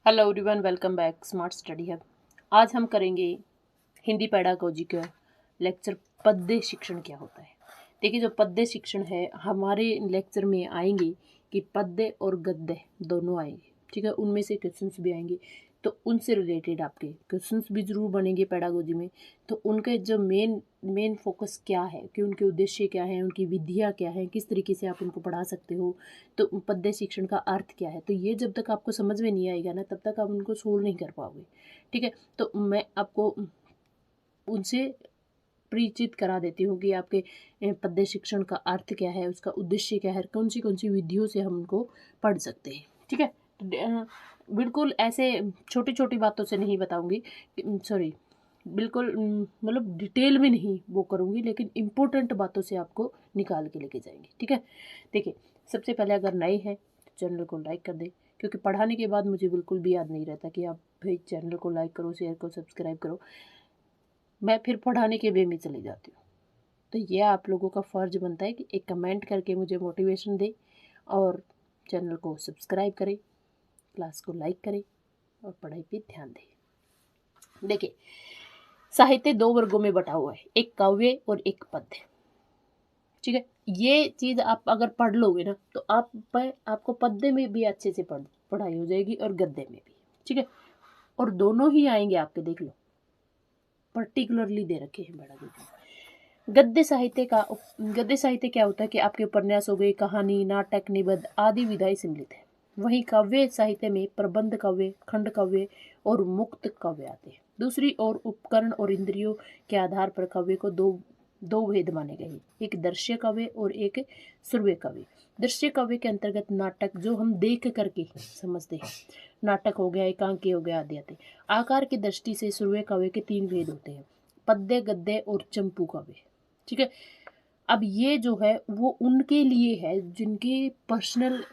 Hello everyone, welcome back smart study hub. आज हम करेंगे हिंदी पेडागोजी का लेक्चर पद्य शिक्षण क्या होता है। देखिए, जो पद्य शिक्षण है हमारे लेक्चर में आएंगे कि पद्य और गद्य दोनों आएंगे, ठीक है। उनमें से क्वेश्चंस भी आएंगे, तो उनसे रिलेटेड आपके क्वेश्चंस भी ज़रूर बनेंगे पेडागोजी में। तो उनके जो मेन मेन फोकस क्या है, कि उनके उद्देश्य क्या है, उनकी विधियाँ क्या है, किस तरीके से आप उनको पढ़ा सकते हो, तो पद्य शिक्षण का अर्थ क्या है। तो ये जब तक आपको समझ में नहीं आएगा ना, तब तक आप उनको सोल्व नहीं कर पाओगे, ठीक है। तो मैं आपको उनसे परिचित करा देती हूँ कि आपके पद्य शिक्षण का अर्थ क्या है, उसका उद्देश्य क्या है, कौन सी विधियों से हम उनको पढ़ सकते हैं, ठीक है। बिल्कुल ऐसे छोटी छोटी बातों से नहीं बताऊंगी, सॉरी, बिल्कुल मतलब डिटेल में नहीं वो करूँगी, लेकिन इम्पोर्टेंट बातों से आपको निकाल के लेके जाएंगे, ठीक है। देखिए, सबसे पहले अगर नए हैं तो चैनल को लाइक कर दें, क्योंकि पढ़ाने के बाद मुझे बिल्कुल भी याद नहीं रहता कि आप भाई चैनल को लाइक करो, शेयर करो, सब्सक्राइब करो। मैं फिर पढ़ाने के वे में चली जाती हूँ। तो ये आप लोगों का फ़र्ज बनता है कि एक कमेंट करके मुझे मोटिवेशन दें और चैनल को सब्सक्राइब करें, क्लास को लाइक करें और पढ़ाई पे ध्यान दें। देखिए, साहित्य दो वर्गों में बटा हुआ है, एक काव्य और एक पद्य, ठीक है। ये चीज़ आप अगर पढ़ लोगे ना, तो आपको पद्य में भी अच्छे से पढ़ाई हो जाएगी और गद्य में भी, ठीक है। और दोनों ही आएंगे आपके, देख लो, पर्टिकुलरली दे रखे हैं बड़ा गद्य। गद्य साहित्य क्या होता है कि आपके उपन्यास हो गए, कहानी, नाटक, निबंध आदि विधाएं सम्मिलित है। वहीं काव्य साहित्य में प्रबंध काव्य, खंड काव्य और मुक्त काव्य आते हैं। दूसरी ओर उपकरण और इंद्रियों के आधार पर काव्य को दो दो भेद माने गए हैं, एक दृश्य काव्य और एक श्रव्य काव्य। दृश्य काव्य के अंतर्गत नाटक, जो हम देख करके समझते हैं, नाटक हो गया, एकांकी हो गया आदि आते हैं। आकार की दृष्टि से श्रव्य काव्य के तीन भेद होते हैं, पद्य, गद्य और चंपू काव्य, ठीक है। अब ये जो है वो उनके लिए है जिनके पर्सनल,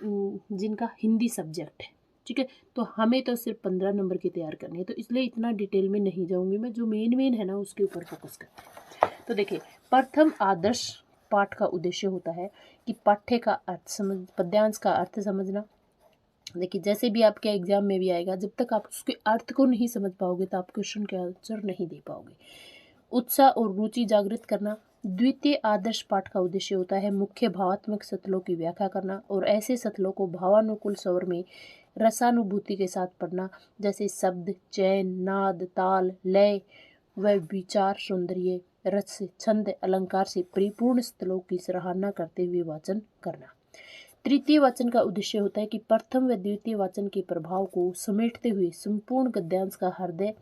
जिनका हिंदी सब्जेक्ट है, ठीक है। तो हमें तो सिर्फ 15 नंबर की तैयार करनी है, तो इसलिए इतना डिटेल में नहीं जाऊंगी मैं, जो मेन मेन है ना उसके ऊपर फोकस करते हैं। तो देखिए, प्रथम आदर्श पाठ का उद्देश्य होता है कि पाठ्य का अर्थ समझ, पद्यांश का अर्थ समझना। देखिए, जैसे भी आपके एग्जाम में भी आएगा, जब तक आप उसके अर्थ को नहीं समझ पाओगे तो आप क्वेश्चन के आंसर नहीं दे पाओगे। उत्साह और रुचि जागृत करना। द्वितीय आदर्श पाठ का उद्देश्य होता है मुख्य भावात्मक सतलों की व्याख्या करना और ऐसे सतलों को भावानुकूल स्वर में रसानुभूति के साथ पढ़ना, जैसे शब्द, चैन, नाद, ताल, लय व विचार सौंदर्य, रस, छंद, अलंकार से परिपूर्ण स्थलों की सराहना करते हुए वाचन करना। तृतीय वाचन का उद्देश्य होता है कि प्रथम व द्वितीय वाचन के प्रभाव को समेटते हुए संपूर्ण गद्यांश का हृदय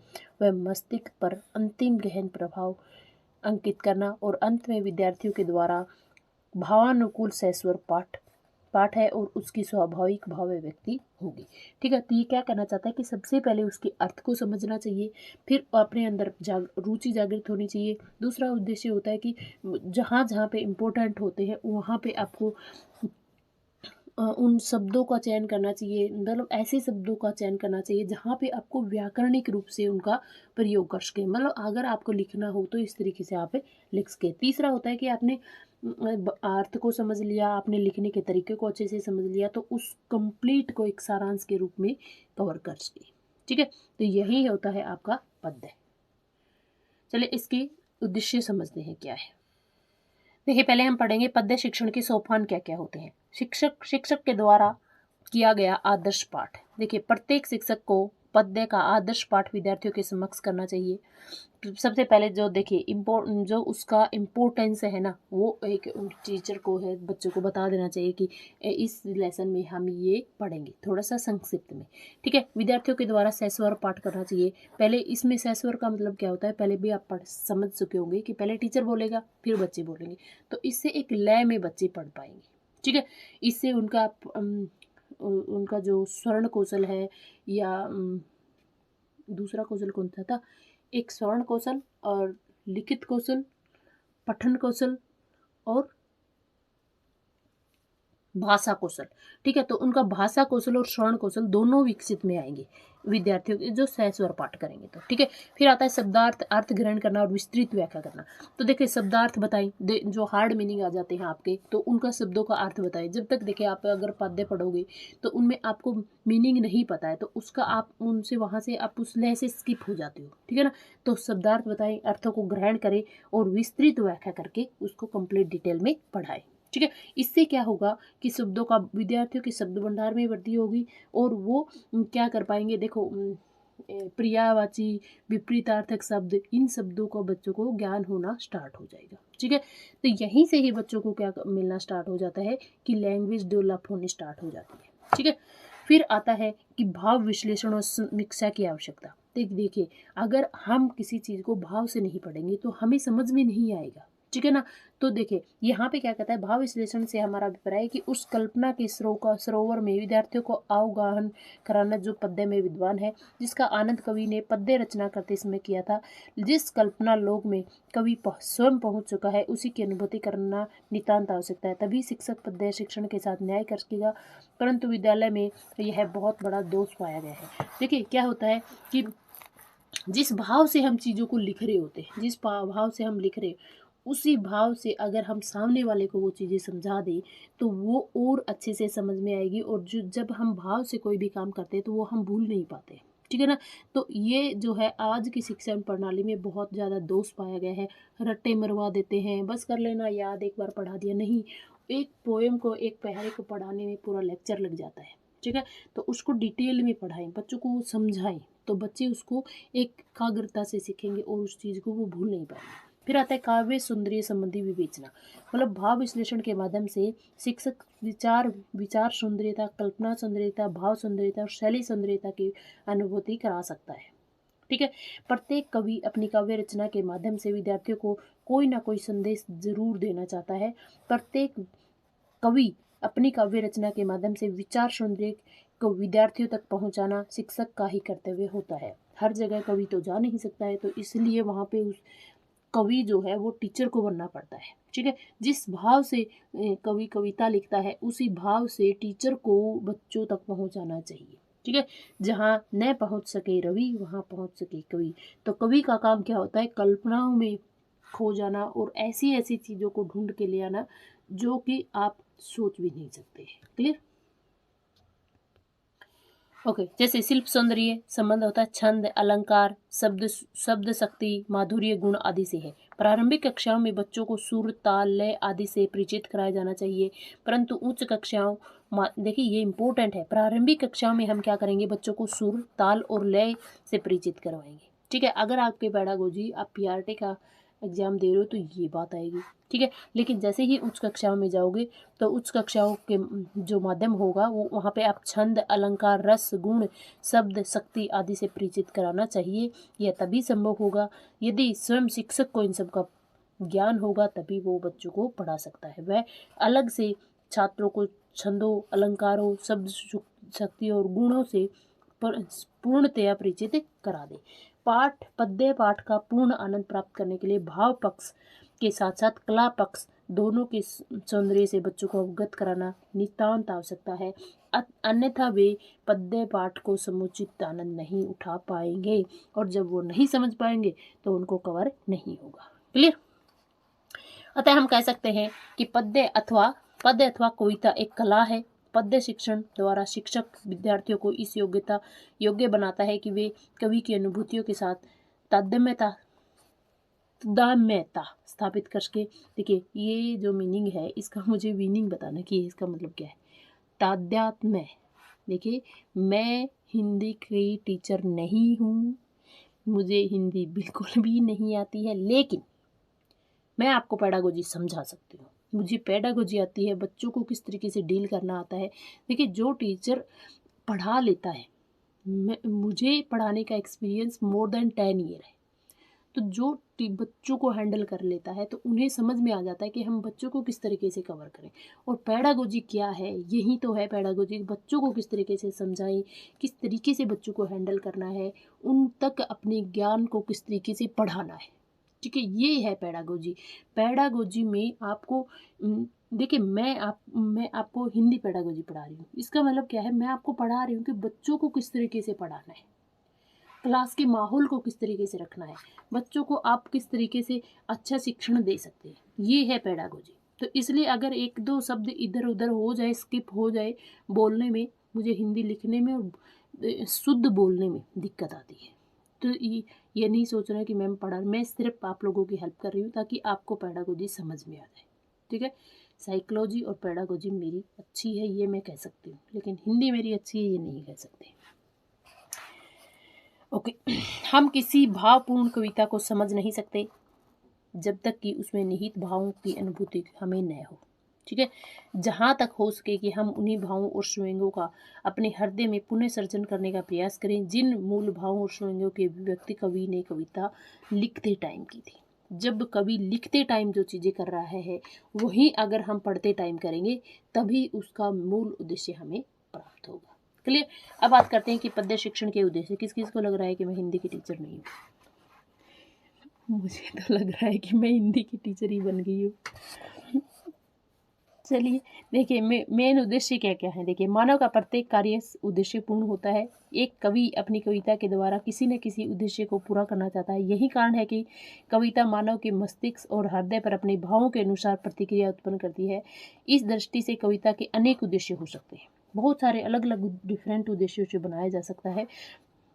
व मस्तिष्क पर अंतिम गहन प्रभाव अंकित करना, और अंत में विद्यार्थियों के द्वारा भावानुकूल सस्वर पाठ पाठ है और उसकी स्वाभाविक भाव व्यक्ति होगी, ठीक है। तो ये क्या कहना चाहता है कि सबसे पहले उसके अर्थ को समझना चाहिए, फिर अपने अंदर रुचि जागृत होनी चाहिए। दूसरा उद्देश्य होता है कि जहाँ जहाँ पे इम्पोर्टेंट होते हैं वहाँ पे आपको उन शब्दों का चयन करना चाहिए, मतलब ऐसे शब्दों का चयन करना चाहिए जहाँ पे आपको व्याकरणिक रूप से उनका प्रयोग कर सके। मतलब अगर आपको लिखना हो तो इस तरीके से आप लिख सके। तीसरा होता है कि आपने अर्थ को समझ लिया, आपने लिखने के तरीके को अच्छे से समझ लिया, तो उस कंप्लीट को एक सारांश के रूप में कवर कर सके, ठीक है। तो यही होता है आपका पद्य। चलिए, इसकी उद्देश्य समझते हैं क्या है। देखिए, पहले हम पढ़ेंगे पद्य शिक्षण के सोपान क्या क्या होते हैं। शिक्षक के द्वारा किया गया आदर्श पाठ। देखिए, प्रत्येक शिक्षक को पद्य का आदर्श पाठ विद्यार्थियों के समक्ष करना चाहिए। सबसे पहले जो देखिए जो उसका इम्पोर्टेंस है ना, वो एक टीचर को है, बच्चों को बता देना चाहिए कि इस लेसन में हम ये पढ़ेंगे, थोड़ा सा संक्षिप्त में, ठीक है। विद्यार्थियों के द्वारा सहस्वर पाठ करना चाहिए। पहले इसमें सहस्वर का मतलब क्या होता है, पहले भी आप समझ चुके होंगे कि पहले टीचर बोलेगा फिर बच्चे बोलेंगे, तो इससे एक लय में बच्चे पढ़ पाएंगे, ठीक है। इससे उनका जो स्वर्ण कौशल है, या दूसरा कौशल कौन सा था, एक स्वर्ण कौशल और लिखित कौशल, पठन कौशल और भाषा कौशल, ठीक है। तो उनका भाषा कौशल और श्रवण कौशल दोनों विकसित में आएंगे विद्यार्थियों के जो सहस्वर पाठ करेंगे तो, ठीक है। फिर आता है शब्दार्थ, अर्थ ग्रहण करना और विस्तृत व्याख्या करना। तो देखिए शब्दार्थ बताएं, जो हार्ड मीनिंग आ जाते हैं आपके, तो उनका शब्दों का अर्थ बताएं। जब तक देखिए आप अगर पद्य पढ़ोगे तो उनमें आपको मीनिंग नहीं पता है तो उसका आप उनसे वहाँ से आप उस लय से स्किप हो जाते हो, ठीक है ना। तो शब्दार्थ बताएं, अर्थों को ग्रहण करें और विस्तृत व्याख्या करके उसको कंप्लीट डिटेल में पढ़ाएं, ठीक है। इससे क्या होगा कि शब्दों का विद्यार्थियों के शब्द भंडार में वृद्धि होगी और वो क्या कर पाएंगे, देखो पर्यायवाची, विपरीतार्थक शब्द, इन शब्दों का बच्चों को ज्ञान होना स्टार्ट हो जाएगा, ठीक है। तो यहीं से ही बच्चों को क्या मिलना स्टार्ट हो जाता है कि लैंग्वेज डेवलप होनी स्टार्ट हो जाती है, ठीक है। फिर आता है कि भाव विश्लेषण और समीक्षा की आवश्यकता। देखिए अगर हम किसी चीज़ को भाव से नहीं पढ़ेंगे तो हमें समझ में नहीं आएगा, ठीक है ना। तो देखिए यहाँ पे क्या कहता है, भाव विश्लेषण से हमारा अभिप्राय है कि उस कल्पना के सरोवर में विद्यार्थियों को अवगाहन कराना जो पद्य में विद्वान है, जिसका आनंद कवि ने पद्य रचना करते समय किया था, जिस कल्पना लोक में कवि स्वयं पहुंच चुका है, उसी की अनुभूति करना नितांत आवश्यकता है। तभी शिक्षक पद्य शिक्षण के साथ न्याय कर सकेगा। परंतु विद्यालय में यह बहुत बड़ा दोष पाया गया है। देखिए क्या होता है कि जिस भाव से हम चीज़ों को लिख रहे होते हैं, जिस भाव से हम लिख रहे, उसी भाव से अगर हम सामने वाले को वो चीज़ें समझा दें तो वो और अच्छे से समझ में आएगी। और जो जब हम भाव से कोई भी काम करते हैं तो वो हम भूल नहीं पाते, ठीक है ना। तो ये जो है आज की शिक्षा प्रणाली में बहुत ज़्यादा दोष पाया गया है। रट्टे मरवा देते हैं, बस कर लेना याद, एक बार पढ़ा दिया, नहीं, एक पोएम को, एक पहरे को पढ़ाने में पूरा लेक्चर लग जाता है, ठीक है। तो उसको डिटेल में पढ़ाएं, बच्चों को समझाएं, तो बच्चे उसको एकाग्रता से सीखेंगे और उस चीज़ को वो भूल नहीं पाएंगे। फिर आता है काव्य सौंदर्य संबंधी विवेचना, मतलब भाव विश्लेषण के माध्यम से शिक्षक विचार सौंदर्यता, कल्पना सौंदर्यता, भाव सौंदर्यता और शैली सौंदर्यता की अनुभूति करा सकता है, ठीक है। प्रत्येक कवि अपनी काव्य रचना के माध्यम से विद्यार्थियों को कोई ना कोई संदेश जरूर देना चाहता है। प्रत्येक कवि अपनी काव्य रचना के माध्यम से विचार सौंदर्य को विद्यार्थियों तक पहुंचाना शिक्षक का ही कर्तव्य होता है। हर जगह कवि तो जा नहीं सकता है, तो इसलिए वहाँ पे उस कवि जो है वो टीचर को बनना पड़ता है, ठीक है। जिस भाव से कवि कविता लिखता है उसी भाव से टीचर को बच्चों तक पहुंचाना चाहिए, ठीक है। जहाँ न पहुंच सके रवि वहाँ पहुंच सके कवि। तो कवि का काम क्या होता है, कल्पनाओं में खो जाना और ऐसी ऐसी चीज़ों को ढूंढ के ले आना जो कि आप सोच भी नहीं सकते। क्लियर? ओके, जैसे शिल्प सौंदर्य संबंध होता है छंद, अलंकार, शब्द शक्ति, माधुर्य गुण आदि से है। प्रारंभिक कक्षाओं में बच्चों को सुर, ताल, लय आदि से परिचित कराया जाना चाहिए, परंतु उच्च कक्षाओं, देखिए ये इंपॉर्टेंट है, प्रारंभिक कक्षाओं में हम क्या करेंगे, बच्चों को सुर, ताल और लय से परिचित करवाएंगे, ठीक है। अगर आपके पेडागोजी, आप पीआरटी का एग्जाम दे रहे हो तो ये बात आएगी, ठीक है। लेकिन जैसे ही उच्च कक्षाओं में जाओगे तो उच्च कक्षाओं के जो माध्यम होगा वो वहाँ पे आप छंद, अलंकार, रस, गुण, शब्द शक्ति आदि से परिचित कराना चाहिए। यह तभी संभव होगा यदि स्वयं शिक्षक को इन सब का ज्ञान होगा, तभी वो बच्चों को पढ़ा सकता है। वह अलग से छात्रों को छंदों, अलंकारों, शब्द शक्ति और गुणों से पूर्णतया परिचित करा दे। पद्य पाठ का पूर्ण आनंद प्राप्त करने के लिए भाव पक्ष के साथ साथ कला पक्ष दोनों के सौंदर्य से बच्चों को अवगत कराना नितांत आवश्यकता है। अन्यथा वे पद्य पाठ को समुचित आनंद नहीं उठा पाएंगे और जब वो नहीं समझ पाएंगे तो उनको कवर नहीं होगा। क्लियर? अतः हम कह सकते हैं कि पद्य अथवा कविता एक कला है। पद्य शिक्षण द्वारा शिक्षक विद्यार्थियों को इस योग्य बनाता है कि वे कवि की अनुभूतियों के साथ तादात्म्यता स्थापित कर सके। देखिए ये जो मीनिंग है इसका मुझे मीनिंग बताना कि इसका मतलब क्या है। तादात्म्य, देखिए मैं हिंदी की टीचर नहीं हूँ, मुझे हिंदी बिल्कुल भी नहीं आती है, लेकिन मैं आपको पेडागोजी समझा सकती हूँ। मुझे पेडागोजी आती है, बच्चों को किस तरीके से डील करना आता है। देखिए जो टीचर पढ़ा लेता है, मुझे पढ़ाने का एक्सपीरियंस मोर देन 10 ईयर है, तो जो बच्चों को हैंडल कर लेता है तो उन्हें समझ में आ जाता है कि हम बच्चों को किस तरीके से कवर करें। और पेडागोजी क्या है, यही तो है पेडागोजी, बच्चों को किस तरीके से समझाएं, किस तरीके से बच्चों को हैंडल करना है, उन तक अपने ज्ञान को किस तरीके से पढ़ाना है, ठीक है। ये है पेडागोजी। पेडागोजी में आपको देखिए मैं आपको हिंदी पेडागोजी पढ़ा रही हूँ, इसका मतलब क्या है, मैं आपको पढ़ा रही हूँ कि बच्चों को किस तरीके से पढ़ाना है, क्लास के माहौल को किस तरीके से रखना है, बच्चों को आप किस तरीके से अच्छा शिक्षण दे सकते हैं, ये है पेडागोजी। तो इसलिए अगर एक दो शब्द इधर उधर हो जाए, स्किप हो जाए बोलने में, मुझे हिंदी लिखने में और शुद्ध बोलने में दिक्कत आती है। तो ये नहीं सोच रहा है कि मैं सिर्फ आप लोगों की हेल्प कर रही हूँ ताकि आपको पेडागोजी समझ में आ जाए। ठीक है, साइकोलॉजी और पेडागोजी मेरी अच्छी है ये मैं कह सकती हूँ, लेकिन हिंदी मेरी अच्छी है ये नहीं कह सकती। ओके हम किसी भावपूर्ण कविता को समझ नहीं सकते जब तक कि उसमें निहित भावों की अनुभूति हमें न हो। ठीक है, जहाँ तक हो सके कि हम उन्हीं भावों और स्वयंगों का अपने हृदय में पुनः सर्जन करने का प्रयास करें जिन मूल भावों और स्वयंगों की अभिव्यक्ति कवि ने कविता लिखते टाइम की थी। जब कवि लिखते टाइम जो चीज़ें कर रहा है वही अगर हम पढ़ते टाइम करेंगे तभी उसका मूल उद्देश्य हमें प्राप्त होगा। क्लियर। अब बात करते हैं कि पद्य शिक्षण के उद्देश्य। किस किस को लग रहा है कि मैं हिंदी की टीचर नहीं हूँ? मुझे तो लग रहा है कि मैं हिंदी की टीचर ही बन गई हूँ। चलिए देखिए मेन उद्देश्य क्या क्या है। देखिए मानव का प्रत्येक कार्य उद्देश्यपूर्ण होता है। एक कवि अपनी कविता के द्वारा किसी न किसी उद्देश्य को पूरा करना चाहता है। यही कारण है कि कविता मानव के मस्तिष्क और हृदय पर अपने भावों के अनुसार प्रतिक्रिया उत्पन्न करती है। इस दृष्टि से कविता के अनेक उद्देश्य हो सकते हैं। बहुत सारे अलग अलग डिफरेंट उद्देश्यों से बनाया जा सकता है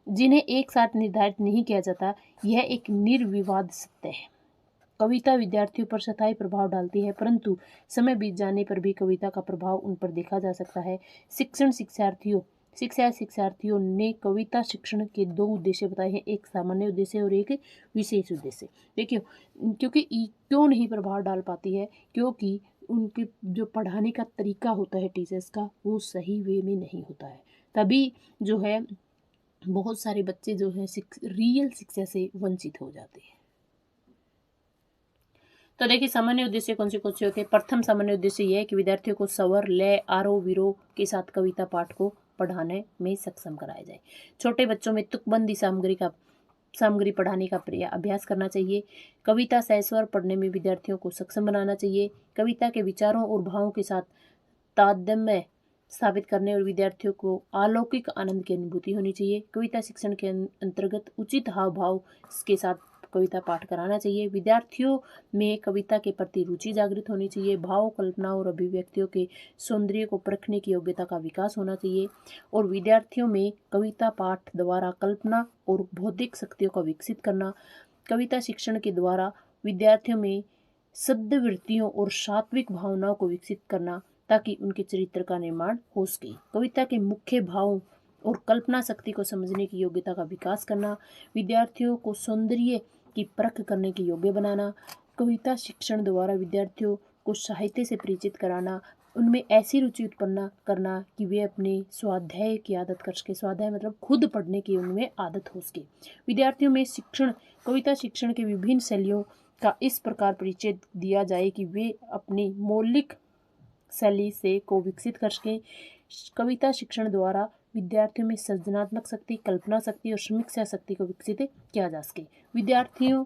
जिन्हें एक साथ निर्धारित नहीं किया जाता। यह एक निर्विवाद सत्य है। कविता विद्यार्थियों पर स्थायी प्रभाव डालती है, परंतु समय बीत जाने पर भी कविता का प्रभाव उन पर देखा जा सकता है। शिक्षार्थियों ने कविता शिक्षण के दो उद्देश्य बताए हैं, एक सामान्य उद्देश्य और एक विशेष उद्देश्य। देखिए क्योंकि क्यों नहीं प्रभाव डाल पाती है, क्योंकि उनके जो पढ़ाने का तरीका होता है टीचर्स का वो सही वे में नहीं होता है। तभी जो है बहुत सारे बच्चे जो है रियल शिक्षा से वंचित हो जाते हैं। तो देखिए सामान्य उद्देश्य कौन से होते हैं। प्रथम सामान्य उद्देश्य यह है कि विद्यार्थियों को स्वर, लय, आरोह विरोह के साथ कविता पाठ को पढ़ाने में सक्षम कराया जाए। छोटे बच्चों में तुकबंदी सामग्री पढ़ाने का अभ्यास करना चाहिए। कविता सहस्वर पढ़ने में विद्यार्थियों को सक्षम बनाना चाहिए। कविता के विचारों और भावों के साथ तारतम्य स्थापित करने और विद्यार्थियों को अलौकिक आनंद की अनुभूति होनी चाहिए। कविता शिक्षण के अंतर्गत उचित हाव भाव के साथ कविता पाठ कराना चाहिए। विद्यार्थियों में कविता के प्रति रुचि जागृत होनी चाहिए। भाव, कल्पना और अभिव्यक्तियों के सौंदर्य को परखने की योग्यता का विकास होना चाहिए और विद्यार्थियों में कविता पाठ द्वारा कल्पना और बौद्धिक शक्तियों का विकसित करना। कविता शिक्षण के द्वारा विद्यार्थियों में सद्वृत्तियों और सात्विक भावनाओं को विकसित करना ताकि उनके चरित्र का निर्माण हो सके। कविता के मुख्य भावों और कल्पना शक्ति को समझने की योग्यता का विकास करना। विद्यार्थियों को सौंदर्य की परख करने के योग्य बनाना। कविता शिक्षण द्वारा विद्यार्थियों को साहित्य से परिचित कराना। उनमें ऐसी रुचि उत्पन्न करना कि वे अपने स्वाध्याय की आदत कर सके। स्वाध्याय मतलब खुद पढ़ने की उनमें आदत हो सके। विद्यार्थियों में कविता शिक्षण के विभिन्न शैलियों का इस प्रकार परिचय दिया जाए कि वे अपनी मौलिक शैली से को विकसित कर सके। कविता शिक्षण द्वारा विद्यार्थियों में सृजनात्मक शक्ति, कल्पना शक्ति और समीक्षा शक्ति को विकसित किया जा सके। विद्यार्थियों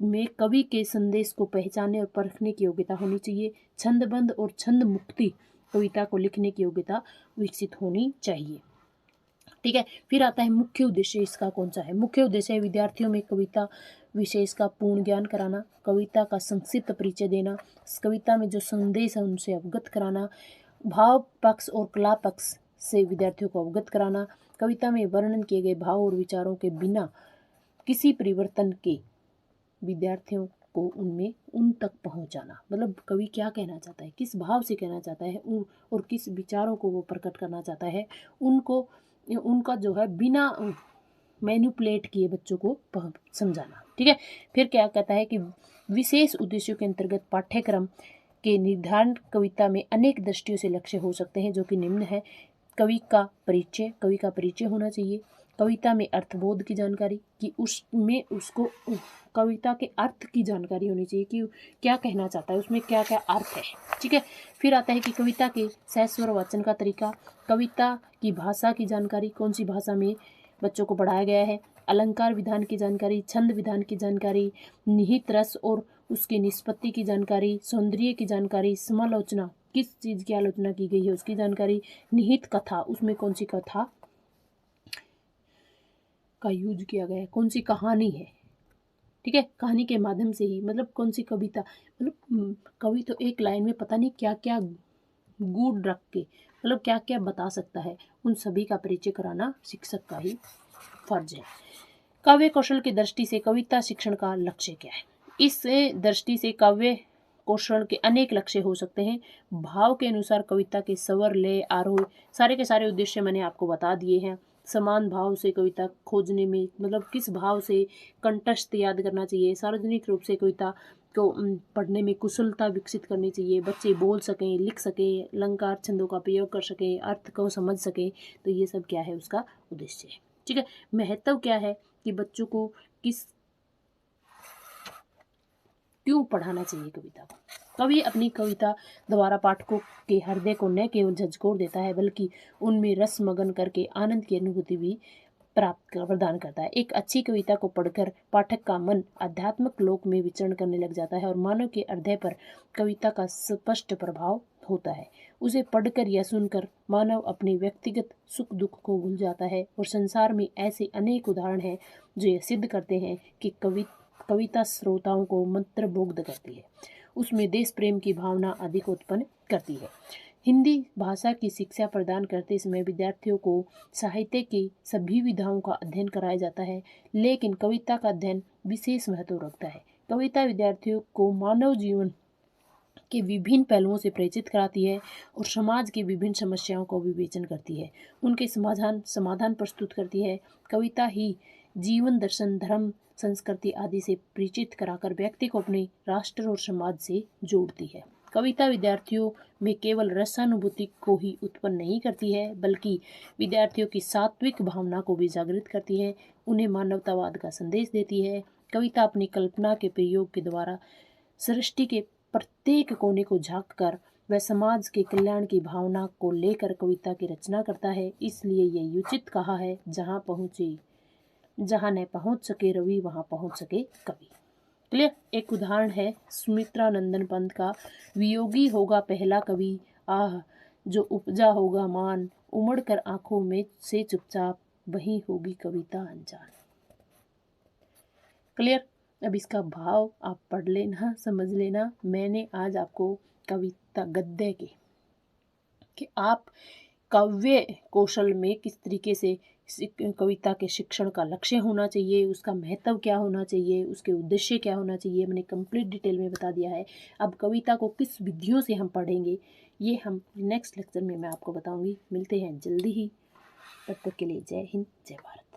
में कवि के संदेश को पहचानने और परखने की योग्यता होनी चाहिए। छंदबद्ध और छंद मुक्ति कविता को लिखने की योग्यता विकसित होनी चाहिए। ठीक है, फिर आता है मुख्य उद्देश्य। इसका कौन सा है? मुख्य उद्देश्य है विद्यार्थियों में कविता विशेष का पूर्ण ज्ञान कराना, कविता का संक्षिप्त परिचय देना, कविता में जो संदेश है उनसे अवगत कराना, भाव पक्ष और कला पक्ष से विद्यार्थियों को अवगत कराना, कविता में वर्णन किए गए भाव और विचारों के बिना किसी परिवर्तन के विद्यार्थियों को उनमें उन तक पहुंचाना। मतलब कवि क्या कहना चाहता है, किस भाव से कहना चाहता है और किस विचारों को वो प्रकट करना चाहता है, उनका जो है बिना मैनिपुलेट किए बच्चों को समझाना। ठीक है, फिर क्या कहता है कि विशेष उद्देश्यों के अंतर्गत पाठ्यक्रम के निर्धारण कविता में अनेक दृष्टियों से लक्ष्य हो सकते हैं जो कि निम्न है। कवि का परिचय होना चाहिए। कविता में अर्थबोध की जानकारी कि उसमें उसको कविता के अर्थ की जानकारी होनी चाहिए कि क्या कहना चाहता है, उसमें क्या क्या अर्थ है। ठीक है, फिर आता है कि कविता के सहस्वर वाचन का तरीका, कविता की भाषा की जानकारी, कौन सी भाषा में बच्चों को पढ़ाया गया है, अलंकार विधान की जानकारी, छंद विधान की जानकारी, निहित रस और उसकी निष्पत्ति की जानकारी, सौंदर्य की जानकारी, समालोचना, किस चीज़ की आलोचना की गई है उसकी जानकारी, निहित कथा, उसमें कौन सी कथा का यूज किया गया है, कौन सी कहानी है, ठीक है, कहानी के माध्यम से ही, मतलब कौन सी कविता, मतलब कवि तो एक लाइन में पता नहीं क्या क्या गुण रख के मतलब क्या क्या बता सकता है, उन सभी का परिचय कराना शिक्षक का ही फर्ज है। काव्य कौशल की दृष्टि से कविता शिक्षण का लक्ष्य क्या है? इस दृष्टि से काव्य कौशल के अनेक लक्ष्य हो सकते हैं। भाव के अनुसार कविता के स्वर, लय, आरोह, सारे के सारे उद्देश्य मैंने आपको बता दिए हैं। समान भाव से कविता खोजने में, मतलब किस भाव से कंठस्थ याद करना चाहिए, सार्वजनिक रूप से कविता को पढ़ने में कुशलता विकसित करनी चाहिए, बच्चे बोल सकें, लिख सकें, अलंकार छंदों का प्रयोग कर सकें, अर्थ को समझ सकें, तो ये सब क्या है उसका उद्देश्य है, ठीक है। महत्व क्या है कि बच्चों को क्यों पढ़ाना चाहिए कविता को। कवि अपनी कविता द्वारा पाठकों के हृदय को न केवल झकझोर देता है बल्कि उनमें रस मगन करके आनंद की अनुभूति भी प्रदान करता है। एक अच्छी कविता को पढ़कर पाठक का मन आध्यात्मिक लोक में विचरण करने लग जाता है और मानव के हृदय पर कविता का स्पष्ट प्रभाव होता है। उसे पढ़कर या सुनकर मानव अपने व्यक्तिगत सुख दुख को भूल जाता है और संसार में ऐसे अनेक उदाहरण हैं जो यह सिद्ध करते हैं कि कविता श्रोताओं को मंत्रमुग्ध करती है, उसमें देश प्रेम की भावना अधिक उत्पन्न करती है। हिंदी भाषा की शिक्षा प्रदान करते समय विद्यार्थियों को साहित्य की सभी विधाओं का अध्ययन कराया जाता है, लेकिन कविता का अध्ययन विशेष महत्व रखता है। कविता विद्यार्थियों को मानव जीवन के विभिन्न पहलुओं से परिचित कराती है और समाज की विभिन्न समस्याओं को विवेचन करती है, उनके समाधान प्रस्तुत करती है। कविता ही जीवन दर्शन, धर्म, संस्कृति आदि से परिचित कराकर व्यक्ति को अपने राष्ट्र और समाज से जोड़ती है। कविता विद्यार्थियों में केवल रसानुभूति को ही उत्पन्न नहीं करती है बल्कि विद्यार्थियों की सात्विक भावना को भी जागृत करती है, उन्हें मानवतावाद का संदेश देती है। कविता अपनी कल्पना के प्रयोग के द्वारा सृष्टि के प्रत्येक कोने को झाँक कर वह समाज के कल्याण की भावना को लेकर कविता की रचना करता है। इसलिए यह उचित कहा है, जहाँ न पहुँच सके रवि वहाँ पहुँच सके कवि। क्लियर। एक उदाहरण है सुमित्रा नंदन पंत का, वियोगी होगा पहला कवि, आह जो उपजा होगा मान, उमड़ कर आंखों में से चुपचाप, वही होगी कविता अनजान। क्लियर। अब इसका भाव आप पढ़ लेना, समझ लेना। मैंने आज आपको कविता गद्य के कि आप काव्य कौशल में किस तरीके से कविता के शिक्षण का लक्ष्य होना चाहिए, उसका महत्व क्या होना चाहिए, उसके उद्देश्य क्या होना चाहिए, मैंने कंप्लीट डिटेल में बता दिया है। अब कविता को किस विधियों से हम पढ़ेंगे ये हम नेक्स्ट लेक्चर में मैं आपको बताऊंगी। मिलते हैं जल्दी ही, तब तक के लिए जय हिंद, जय भारत।